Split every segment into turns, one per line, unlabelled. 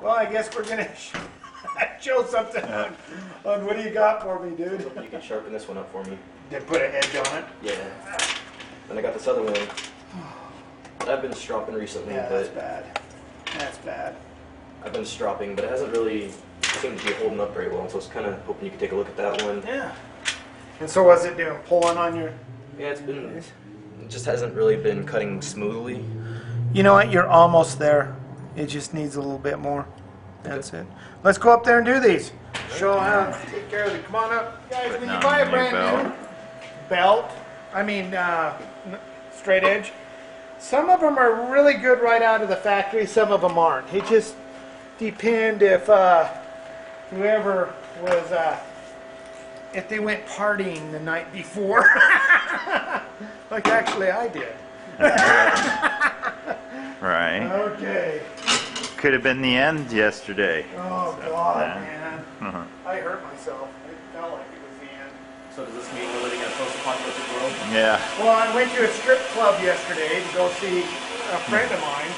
Well, I guess we're gonna show something on what do you got for me, dude?
You can sharpen this one up for me.
Did put an edge on it?
Yeah. Then I got this other one that I've been stropping recently.
Yeah,
but
that's bad. That's bad.
I've been stropping, but it hasn't really seemed to be holding up very well. So I was kind of hoping you could take a look at that one.
Yeah. And so what's it doing? Pulling on your...
Yeah, it just hasn't really been cutting smoothly.
You know what? You're almost there. It just needs a little bit more. That's it. Let's go up there and do these. Show how to take care of it. Come on up. Guys, when you buy a brand new belt, straight edge, some of them are really good right out of the factory, some of them aren't. It just depends if whoever was, if they went partying the night before. Like actually I did.
Right.
Okay.
Could have been the end yesterday.
Oh,
So,
God,
yeah.
man. I hurt myself. It felt like it was the end.
So does this mean we're living in a post-apocalyptic world?
Yeah.
Well, I went to a strip club yesterday to go see a friend of mine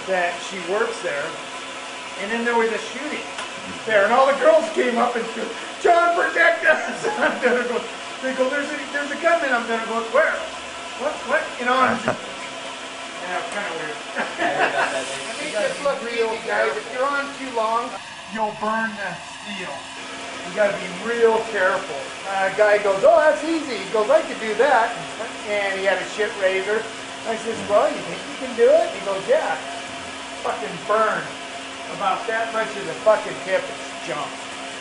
that she works there. And then there was a shooting there. And all the girls came up and said, John, protect us. And I'm going to go, they go, there's a gunman. I'm going to go, where? What? You know, I'm just, yeah, it's kind of weird. Let me just look real, guys. If you're on too long, you'll burn the steel. You got to be real careful. A guy goes, oh, that's easy. He goes, I could do that. And he had a shit razor. I says, well, you think you can do it? He goes, yeah. Fucking burn. About that much of the fucking tip is junk.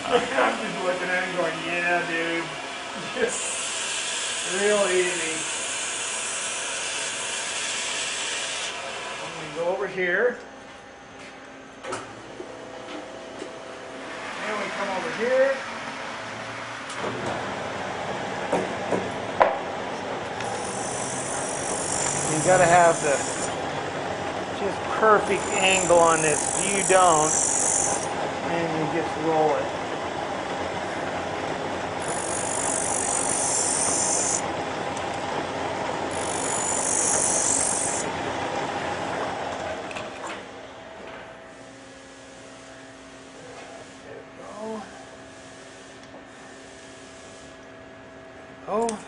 I'm just looking at him going, yeah, dude. Just real easy. Go over here. And we come over here. You gotta have the just perfect angle on this. If you don't, and you just roll it. Oh,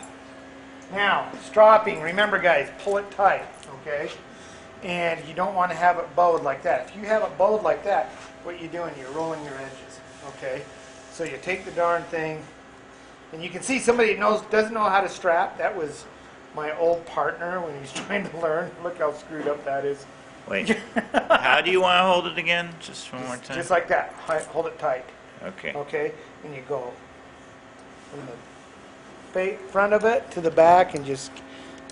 now stropping. Remember, guys, pull it tight, okay? And you don't want to have it bowed like that. If you have it bowed like that, what you're doing, you're rolling your edges, okay? So you take the darn thing, and you can see somebody that doesn't know how to strap. That was my old partner when he's trying to learn. Look how screwed up that is.
Wait. How do you want to hold it again? Just one more time.
Just like that. Hold it tight.
Okay.
Okay, and you go from the front of it to the back and just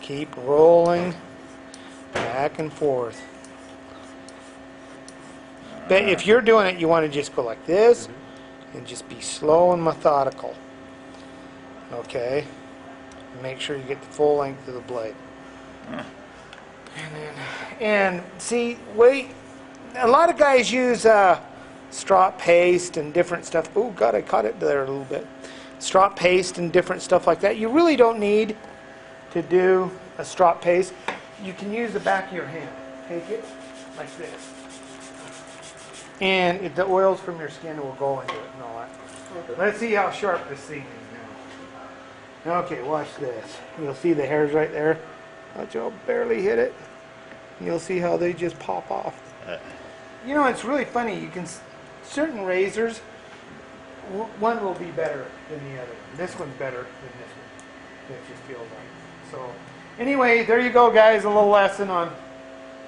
keep rolling back and forth. But if you're doing it, you want to just go like this and just be slow and methodical. Okay? Make sure you get the full length of the blade. And see, a lot of guys use strop paste and different stuff. Oh, God, I caught it there a little bit. Strop paste and different stuff like that. You really don't need to do a strop paste. You can use the back of your hand. Take it like this. And the oils from your skin will go into it and all that. Okay. Let's see how sharp this thing is now. Okay, watch this. You'll see the hairs right there. Watch, I'll barely hit it. You'll see how they just pop off. You know, it's really funny. You can, certain razors, one will be better than the other. This one's better than this one. It just feels like. So, anyway, there you go, guys. A little lesson on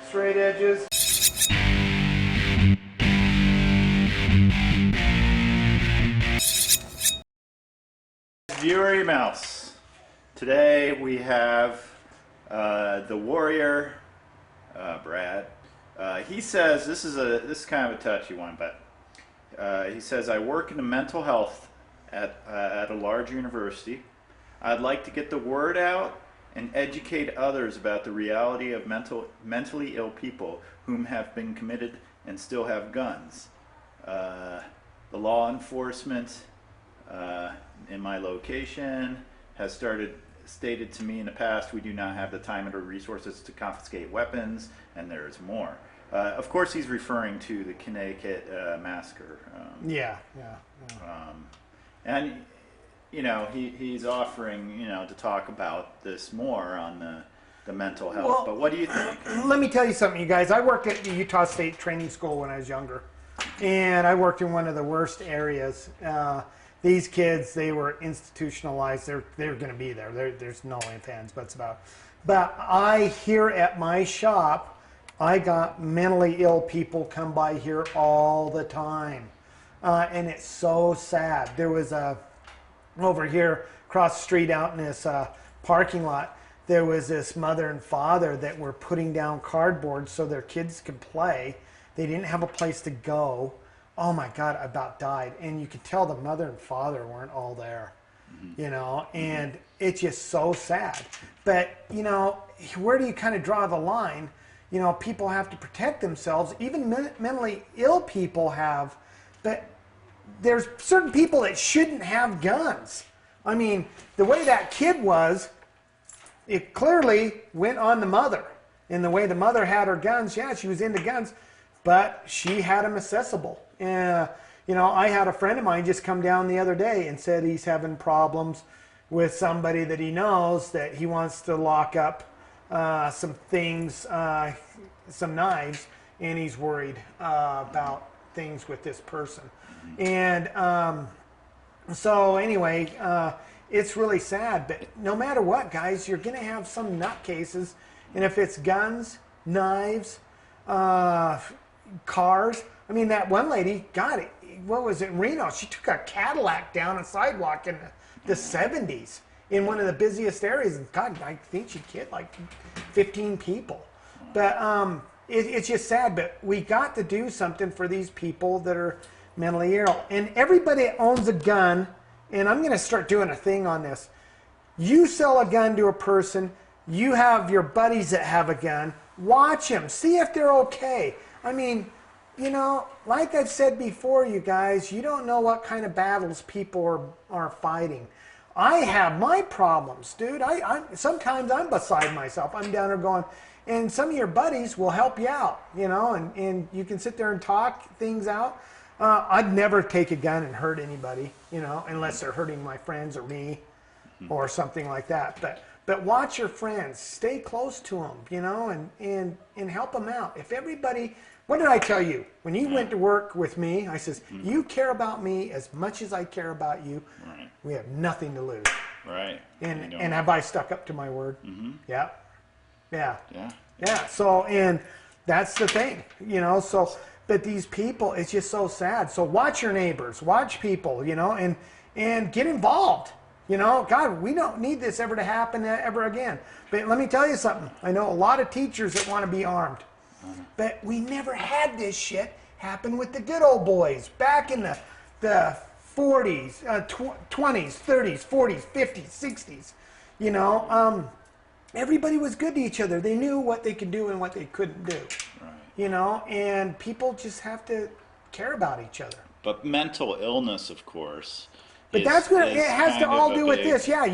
straight edges.
Viewer emails. Today we have the warrior, Brad. He says this is kind of a touchy one, but he says, I work in mental health at a large university. I'd like to get the word out and educate others about the reality of mentally ill people whom have been committed and still have guns. The law enforcement in my location has stated to me in the past, we do not have the time or resources to confiscate weapons, and there's more. Of course, he's referring to the Connecticut massacre.
Yeah.
And he's offering to talk about this more on the mental health.
Well,
but what do you think?
Let me tell you something, you guys. I worked at the Utah State Training School when I was younger, and I worked in one of the worst areas. These kids, they were institutionalized. They're going to be there. There's no ifs, ands, buts about. But I here at my shop, I got mentally ill people come by here all the time, and it's so sad. There was over here across the street out in this parking lot. There was this mother and father that were putting down cardboard so their kids could play. They didn't have a place to go. Oh my God, I about died. And you could tell the mother and father weren't all there, and it's just so sad. But, where do you kind of draw the line? People have to protect themselves. Even mentally ill people have, but there's certain people that shouldn't have guns. I mean, the way that kid was, it clearly went on the mother. In the way the mother had her guns, yeah, she was into guns, but she had them accessible. I had a friend of mine just come down the other day and said he's having problems with somebody that he knows, that he wants to lock up some things, some knives, and he's worried about things with this person. And so anyway, it's really sad, but no matter what, guys, you're going to have some nutcases. And if it's guns, knives, cars, I mean, that one lady, God, what was it, in Reno? She took a Cadillac down a sidewalk in the 70s in one of the busiest areas. And God, I think she killed like 15 people. But it's just sad, but we got to do something for these people that are mentally ill. And everybody that owns a gun, and I'm going to start doing a thing on this. You sell a gun to a person, you have your buddies that have a gun, watch them, see if they're okay. I mean, like I've said before, you guys, you don't know what kind of battles people are fighting. I have my problems, dude. Sometimes I'm beside myself. I'm down there going, and some of your buddies will help you out, and you can sit there and talk things out. I'd never take a gun and hurt anybody, unless they're hurting my friends or me or something like that. But watch your friends, stay close to them, and help them out. If everybody, what did I tell you? When you went to work with me, I says, you care about me as much as I care about you.
Right.
We have nothing to lose.
Right.
And have I stuck up to my word? Yeah. Yeah.
Yeah.
Yeah. So, and that's the thing, but these people, it's just so sad. So watch your neighbors, watch people, and get involved. God, we don't need this ever to happen ever again. But let me tell you something. I know a lot of teachers that want to be armed. But we never had this shit happen with the good old boys back in the 40s, 20s, 30s, 40s, 50s, 60s. Everybody was good to each other. They knew what they could do and what they couldn't do. Right. And people just have to care about each other.
But mental illness, of course.
But that's what it has to all do with this. Yeah,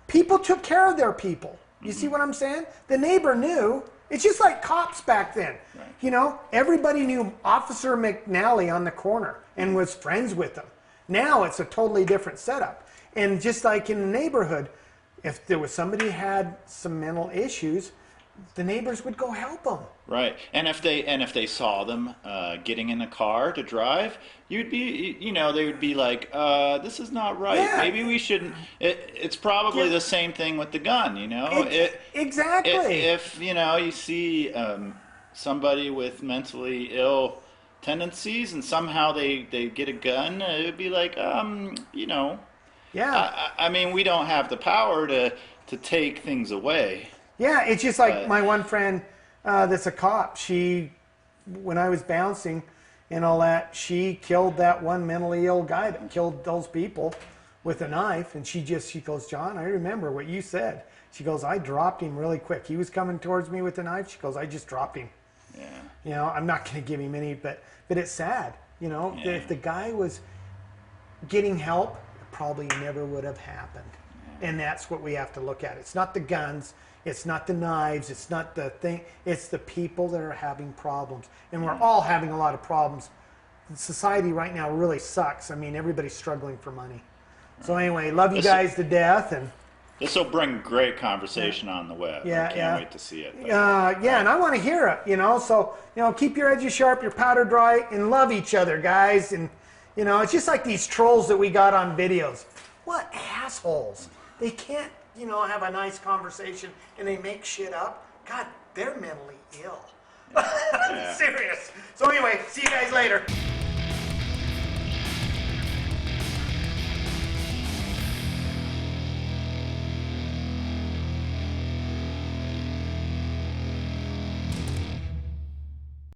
people took care of their people. You see what I'm saying? The neighbor knew. It's just like cops back then. Right. Everybody knew Officer McNally on the corner and was friends with them. Now it's a totally different setup. And just like in the neighborhood, if there was somebody who had some mental issues, the neighbors would go help them.
Right, and if they saw them getting in a car to drive, you'd be, they would be like, this is not right.
Yeah.
Maybe we shouldn't. It's probably the same thing with the gun.
Exactly.
If you see somebody with mentally ill tendencies and somehow they get a gun, it would be like,
Yeah.
I mean, we don't have the power to take things away.
Yeah, it's just like my one friend that's a cop. When I was bouncing and all that, she killed that one mentally ill guy that killed those people with a knife. And she goes, John, I remember what you said. She goes, I dropped him really quick. He was coming towards me with a knife. She goes, I just dropped him. Yeah. I'm not going to give him any, but it's sad. If the guy was getting help, it probably never would have happened. And that's what we have to look at. It's not the guns, it's not the knives, it's not the thing, it's the people that are having problems. And we're all having a lot of problems. Society right now really sucks. I mean, everybody's struggling for money. So anyway, love you guys to death. And
this will bring great conversation on the web.
Yeah,
I can't wait to see it.
Yeah, and I want to hear it, you know. So, you know, keep your edges sharp, your powder dry, and love each other, guys. And, you know, it's just like these trolls that we got on videos. What assholes. They can't, you know, have a nice conversation and they make shit up. God, they're mentally ill.
Yeah.
Serious. So anyway, see you guys later.